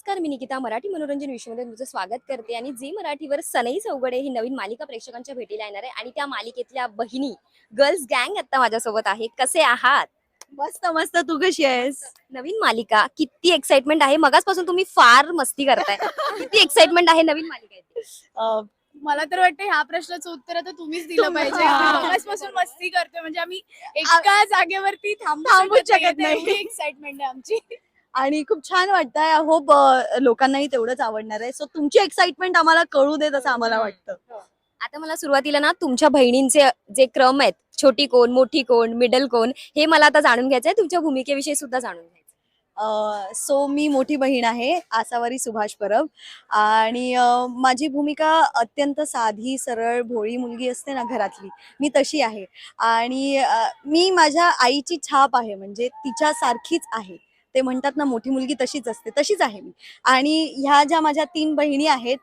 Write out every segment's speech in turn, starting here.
नमस्कार, मी निकिता मराठी मनोरंजन विश्वमध्ये तुमचं स्वागत करते आणि झी मराठीवर सनई चौघडे ही नवीन मालिका प्रेक्षकांच्या भेटीला येणार आहे आणि त्या मालिकेतल्या बहिणी गर्ल्स गँग आता माझ्यासोबत आहे. कसे आहात? मस्त मस्त. तू कशी आहेस? नवीन मालिका किती एक्साइटमेंट आहे. मगाचपासून तुम्ही फार मस्ती करताय. किती एक्साइटमेंट आहे नवीन मालिकेत? अ, मला तर वाटतं ह्या प्रश्नाचं उत्तर आता तुम्हीच दिलं पाहिजे. हा. मगाचपासून मस्ती करतोय म्हणजे आम्ही एका जागेवरती थांबूच शकत नाही. एवढी एक्साइटमेंट आहे आमची. आणि खूप छान वाटतंय. आय होप लोकांनाही तेवढंच आवडणार आहे. सो तुमची एक्साइटमेंट आम्हाला कळू देत असं आम्हाला वाटतं. आता मला सुरुवातीला ना तुमच्या बहिणींचे जे क्रम आहेत, छोटी कोण, मोठी कोण, मिडल कोण, हे मला आता जाणून घ्यायचंय. तुमच्या भूमिकेविषयी सुद्धा जाणून घ्यायचं. सो मी मोठी बहीण आहे, आसावरी सुभाष परब. आणि माझी भूमिका अत्यंत साधी, सरळ, भोळी मुलगी असते ना घरातली, मी तशी आहे. आणि मी माझ्या आईची छाप आहे, म्हणजे तिच्या सारखीच आहे. ते म्हणतात ना, मोठी मुलगी तशीच असते, तशीच आहे मी. आणि ह्या ज्या माझ्या 3 बहिणी आहेत,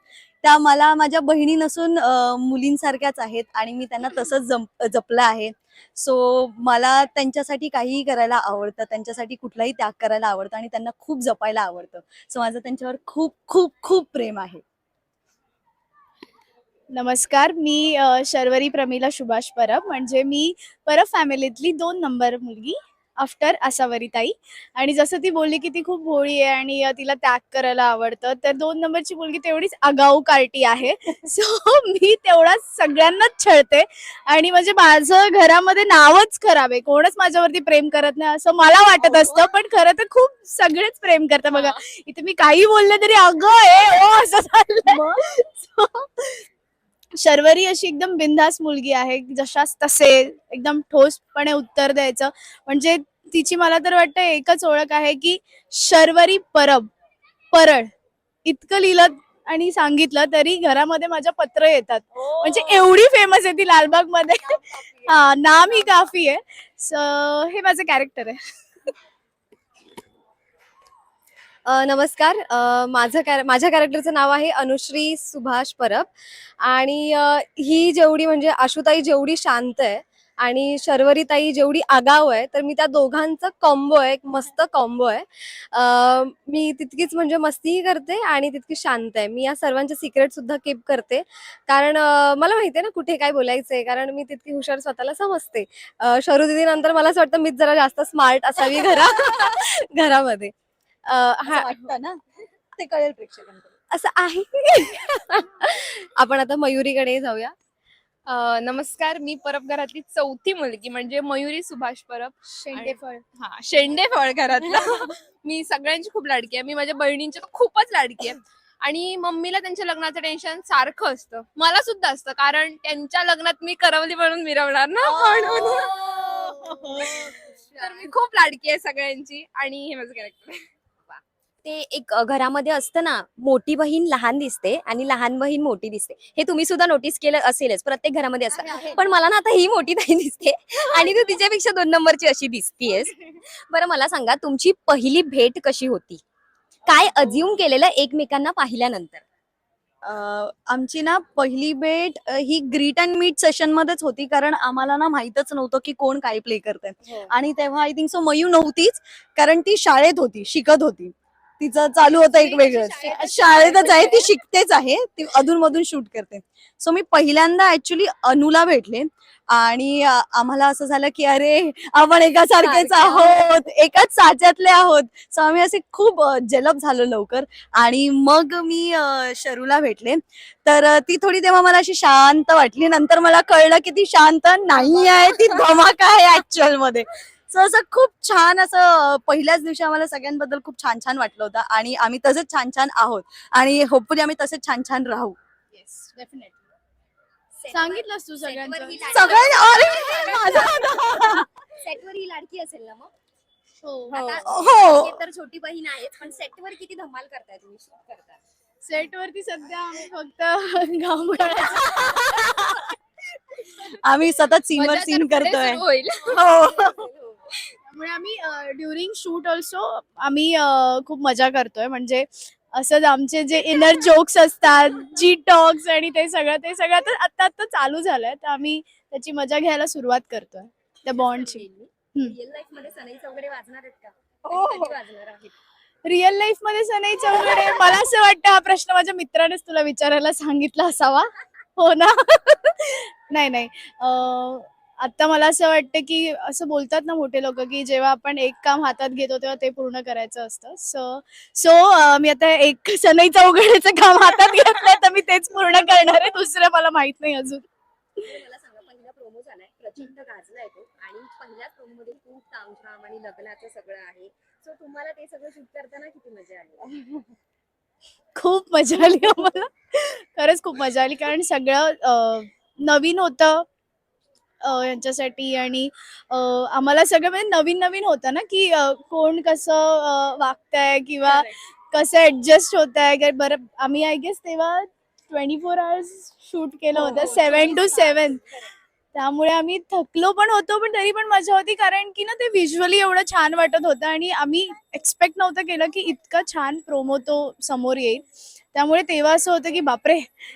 त्या मला माझ्या बहिणी नसून मुलींसारख्याच आहेत आणि मी त्यांना तसंच जपलं आहे. सो मला त्यांच्यासाठी काहीही करायला आवडतं, त्यांच्यासाठी कुठलाही त्याग करायला आवडतं आणि त्यांना खूप जपायला आवडतं. सो माझं त्यांच्यावर खूप खूप खूप प्रेम आहे. नमस्कार, मी शर्वरी प्रमिला सुभाष परब. म्हणजे मी परब फॅमिलीतली 2 नंबर मुलगी आफ्टर आसावरी ताई. आणि जसं ती बोलली की ती खूप भोळी आहे आणि तिला त्याग करायला आवडतं, तर 2 नंबरची मुलगी तेवढीच आगाऊ कार्टी आहे. सो मी तेवढाच सगळ्यांनाच छळते आणि म्हणजे माझं घरामध्ये नावच खराब आहे. कोणच माझ्यावरती प्रेम करत नाही असं मला वाटत असतं, पण खरं तर खूप सगळेच प्रेम करतात. बघा, इथे मी काही बोलले तरी अगं ए ओ असं चाललंय. So, शर्वरी अशी एकदम बिनधास्त मुलगी आहे, जशास तसे एकदम ठोसपणे उत्तर द्यायचं. म्हणजे तिची मला तर वाटतं एकच ओळख आहे की शर्वरी परब परळ इतकं लिहिलं आणि सांगितलं तरी घरामध्ये माझ्या पत्र येतात. म्हणजे एवढी फेमस आहे ती लालबाग मध्ये. हा, नाम ही काफी आहे. हे माझं कॅरेक्टर आहे. नमस्कार. माझ्या कॅरेक्टरचं नाव आहे अनुश्री सुभाष परब आणि ही जेवढी म्हणजे आशुताई जेवढी शांत आहे आणि शर्वरीताई जेवढी आगाऊ आहे, तर मी त्या दोघांचं कॉम्बो आहे, एक मस्त कॉम्बो आहे. मी तितकीच म्हणजे मस्तीही करते आणि तितकी शांत आहे. मी या सर्वांचे सिक्रेट सुद्धा कीप करते, कारण मला माहिती आहे ना कुठे काय बोलायचंय, कारण मी तितकी हुशार स्वतःला समजते. शरू दीदी नंतर मला असं वाटतं मीच जरा जास्त स्मार्ट असावी घरामध्ये. असं हा, वाटतं ना, ते कळेल प्रेक्षकांना. असं आहे. आपण आता मयुरीकडे जाऊया. नमस्कार, मी परब घरातली चौथी मुलगी म्हणजे मयुरी सुभाष परब. शेंडेफळ. हा, शेंडेफळ घरातला. मी सगळ्यांची खूप लाडकी आहे. मी माझ्या बहिणींची तर खूपच लाडकी आहे. आणि मम्मीला त्यांच्या लग्नाचं टेन्शन सारखं असतं, मला सुद्धा असतं, कारण त्यांच्या लग्नात मी करवली म्हणून मिरवणार ना, म्हणून. तर मी खूप लाडकी आहे सगळ्यांची आणि हे माझं कॅरेक्टर आहे. ते एक घरामध्ये असतं ना, मोठी बहीण लहान दिसते आणि लहान बहीण मोठी दिसते. हे तुम्ही सुद्धा नोटीस केलं असेलच, प्रत्येक घरामध्ये असतं. पण मला ना आता ही मोठी ताई दिसते आणि तू तिच्यापेक्षा 2 नंबरची अशी दिसतीयेस. बरं मला सांगा, तुमची पहिली भेट कशी होती? काय अज्युम केलेलं एकमेकांना पाहिल्यानंतर? आमची ना पहिली भेट ही ग्रीट अँड मीट सेशन मध्येच होती, कारण आम्हाला ना माहीतच नव्हतं की कोण काय प्ले करतंय. आणि तेव्हा आय थिंक सो मयू नव्हतीच, कारण ती शाळेत होती, शिकत होती. तिचं चालू होतं एक वेगळं. शाळेतच आहे, ती शिकतेच आहे, ती अधूनमधून शूट करते. सो मी पहिल्यांदा ऍक्च्युली अनुला भेटले आणि आम्हाला असं झालं की अरे आपण एकासारखेच आहोत, एकाच साच्यातले आहोत. सो आम्ही असे खूप जलप झालो लवकर. आणि मग मी शरूला भेटले, तर ती थोडी तेव्हा मला अशी शांत वाटली. नंतर मला कळलं की ती शांत नाही आहे, ती धमाका आहे ऍक्च्युअल मध्ये. सो असं खूप छान असं पहिल्याच दिवशी आम्हाला सगळ्यांबद्दल खूप छान छान वाटलं होतं आणि आम्ही तसेच छान छान आहोत आणि होपफुली आम्ही तसेच छान छान राहू. Yes, definitely. सांगितलंस तू सगळ्यांचं. सगळ्या अरे माझा सेटवर ही लाडकी असेल ना मग? हो. आता हो. हे तर छोटी बहीण आहेच, पण सेटवर किती धमाल करताय तुम्ही, शूट करताय? सेटवरती सध्या आम्ही फक्त घाम गाळायचं. आम्ही सतत सीनवर मजा तर सीन पुढे करतोय. सुरू होईल. हो. त्यामुळे आम्ही ड्युरिंग शूट ऑल्सो आम्ही खूप मजा करतोय. म्हणजे असंच आमचे जे इनर जोक्स असतात, जी टॉक्स आणि ते सगळं आता आता चालू झालंय, तर आम्ही त्याची मजा घ्यायला सुरुवात करतोय त्या बॉन्डची. रिअल लाईफ मध्ये सनई चौघडे वाजणार आहेत का? हो. कधी वाजणार आहेत? रिअल लाईफ मध्ये सनई चौघडे, मला असं वाटतं हा प्रश्न माझ्या मित्रानेच तुला विचारायला सांगितला असावा. हो ना? नाही नाही. आता मला असं वाटतं की असं बोलतात ना मोठे लोक की जेव्हा आपण एक काम हातात घेतो तेव्हा ते पूर्ण करायचं असतं. सो सो मी आता एक सनई चौघडेचं काम हातात घेतलंय तर मी तेच पूर्ण करणार आहे. दुसरं मला माहित नाही अजून. मला सांगा, पहिला प्रोमो झालाय, प्रचंड गाजलाय तो, आणि पहिल्याच प्रोमो मध्ये खूप तामझाम आणि लग्नाचं सगळं आहे. सो तुम्हाला ते सगळं शूट करताना किती मजा आली? खूप मजा आली आम्हाला. खरंच खूप मजा आली कारण सगळं नवीन होतं यांच्यासाठी आणि आम्हाला सगळं म्हणजे नवीन नवीन होतं ना की कोण कसं वागतंय किंवा कसं ऍडजस्ट होत आहे. बरं आम्ही आय गेस तेव्हा 24 आवर्स शूट केलं होतं 7 to 7. त्यामुळे आम्ही थकलो पण होतो पण तरी पण मजा होती कारण की ना ते व्हिज्युअली एवढं छान वाटत होतं आणि आम्ही एक्सपेक्ट नव्हतं केलं की इतका छान प्रोमो तो समोर येईल. त्यामुळे तेव्हा असं होतं की बापरे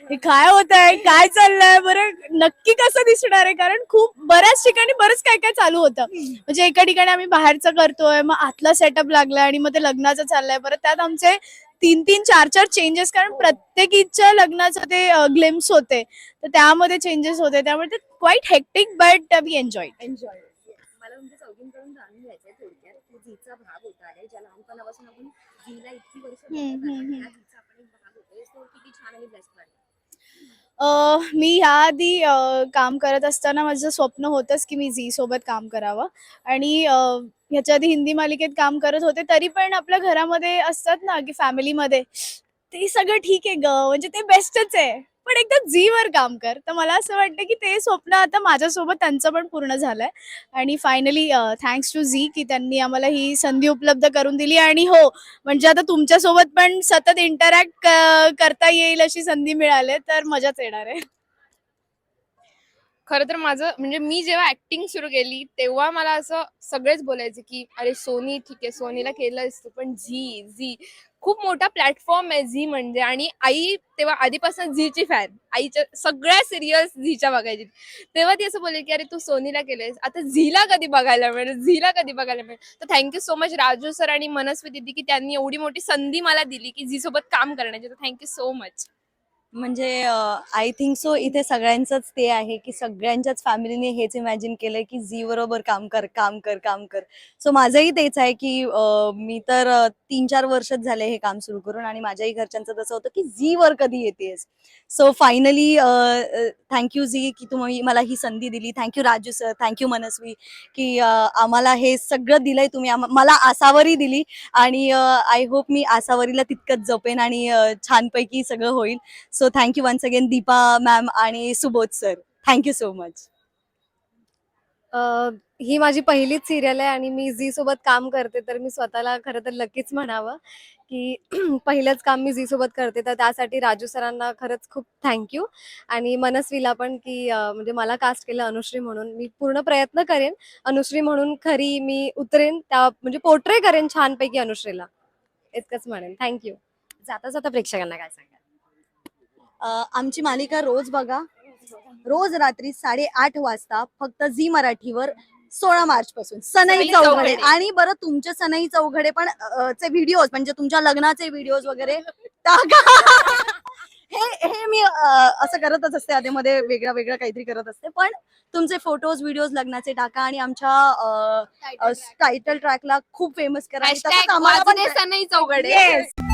हे काय होत आहे, काय चाललंय, बरं नक्की कसं दिसणार आहे, कारण खूप बऱ्याच ठिकाणी बरंच काय काय चालू होतं. म्हणजे एका ठिकाणी आम्ही बाहेरचं करतोय, मग आतला सेटअप लागलाय आणि मग ते लग्नाचं चाललंय, परत त्यात आमचे 3-3, 4-4 चेंजेस, कारण प्रत्येकीच्या लग्नाचं ते ग्लिम्स होते तर त्यामध्ये चेंजेस होते. त्यामुळे ते quite hectic but we enjoy. मला म्हणजे चौघींकडून जाणून घ्यायचंय थोडक्यात, की झीचा भाग होता आहे, ज्या लहानपणापासून आपण झीला इतकी वर्ष बघत आलोय, त्या झीचा आपण एक भाग होतोय, तो किती छान आणि बेस्ट वाटतं. मी ह्याआधी काम करत असताना माझं स्वप्न होतंच की मी झी सोबत काम करावं आणि ह्याच्या आधी हिंदी मालिकेत काम करत होते. तरी पण आपल्या घरामध्ये असतात ना की फॅमिलीमध्ये ते सगळं ठीक आहे ग, म्हणजे ते बेस्टच आहे, पण एकदा झीवर काम कर. तर मला असं वाटतं की ते स्वप्न आता माझ्यासोबत त्यांचं पण पूर्ण झालंय आणि फायनली थँक्स टू झी की त्यांनी आम्हाला ही संधी उपलब्ध करून दिली. आणि हो, म्हणजे आता तुमच्यासोबत पण सतत इंटरॅक्ट करता येईल अशी संधी मिळाली तर मजाच येणार आहे. खरं तर माझं म्हणजे मी जेव्हा ऍक्टिंग सुरू केली तेव्हा मला असं सगळेच बोलायचे की अरे सोनी ठीक आहे, सोनीला केलंयस तू, पण झी झी खूप मोठा प्लॅटफॉर्म आहे झी म्हणजे. आणि आई तेव्हा आधीपासून झीची फॅन, आईच्या सगळ्या सिरियल्स झीच्या बघायची. तेव्हा ती असं बोलली की अरे तू सोनीला केलंयस, आता झीला कधी बघायला मिळेल, झीला कधी बघायला मिळेल. तर thank you so much Raju sir आणि मनस्वी दिदी की त्यांनी एवढी मोठी संधी मला दिली की झी सोबत काम करण्याची. तर थँक्यू सो मच. म्हणजे आय थिंक सो इथे सगळ्यांचंच ते आहे की सगळ्यांच्याच फॅमिलीने हेच इमॅजिन केलंय की झी बरोबर काम कर काम कर काम कर. सो माझंही तेच आहे की मी तर 3-4 वर्षच झाले हे काम सुरू करून आणि माझ्याही घरच्यांचं तसं होतं की झी वर कधी येतेस. सो फायनली थँक्यू झी की तुम्ही मला ही संधी दिली. थँक्यू राजू सर, थँक्यू मनस्वी की आम्हाला हे सगळं दिलंय तुम्ही, मला आसावरी दिली आणि आय होप मी आसावरीला तितकंच जपेन आणि छानपैकी सगळं होईल. So thank you once again Deepa ma'am आणि Subodh sir, thank you so much. ही माझी पहिलीच सिरियल आहे आणि मी झी सोबत काम करते, तर मी स्वतःला खरं तर लकीच म्हणावं की पहिलंच काम मी झी सोबत करते. तर त्यासाठी राजू सरांना खरंच खूप थँक्यू आणि मनस्वीला पण की म्हणजे मला कास्ट केलं अनुश्री म्हणून. मी पूर्ण प्रयत्न करेन अनुश्री म्हणून खरी मी उतरेन, त्या म्हणजे पोर्ट्रे करेन छानपैकी अनुश्रीला, इतकंच म्हणेन. थँक्यू. जाता जाता प्रेक्षकांना काय सांगा? आमची मालिका रोज बघा, रोज रात्री 8:30 वाजता फक्त झी मराठीवर 16 मार्च पासून सनई सनई चौघडे. चौघडे. आणि बरं तुमचे सनई चौघडे पण चे व्हिडिओज म्हणजे तुमच्या लग्नाचे व्हिडिओज वगैरे टाका. हे मी असं करतच असते, आधीमध्ये वेगळं वेगळं काहीतरी करत असते, पण तुमचे फोटोज व्हिडिओज लग्नाचे टाका आणि आमच्या टायटल ट्रॅकला खूप फेमस करा आणि तसंच हॅशटॅग आम्हाला पण वाजने सनई चौघडे. Yes.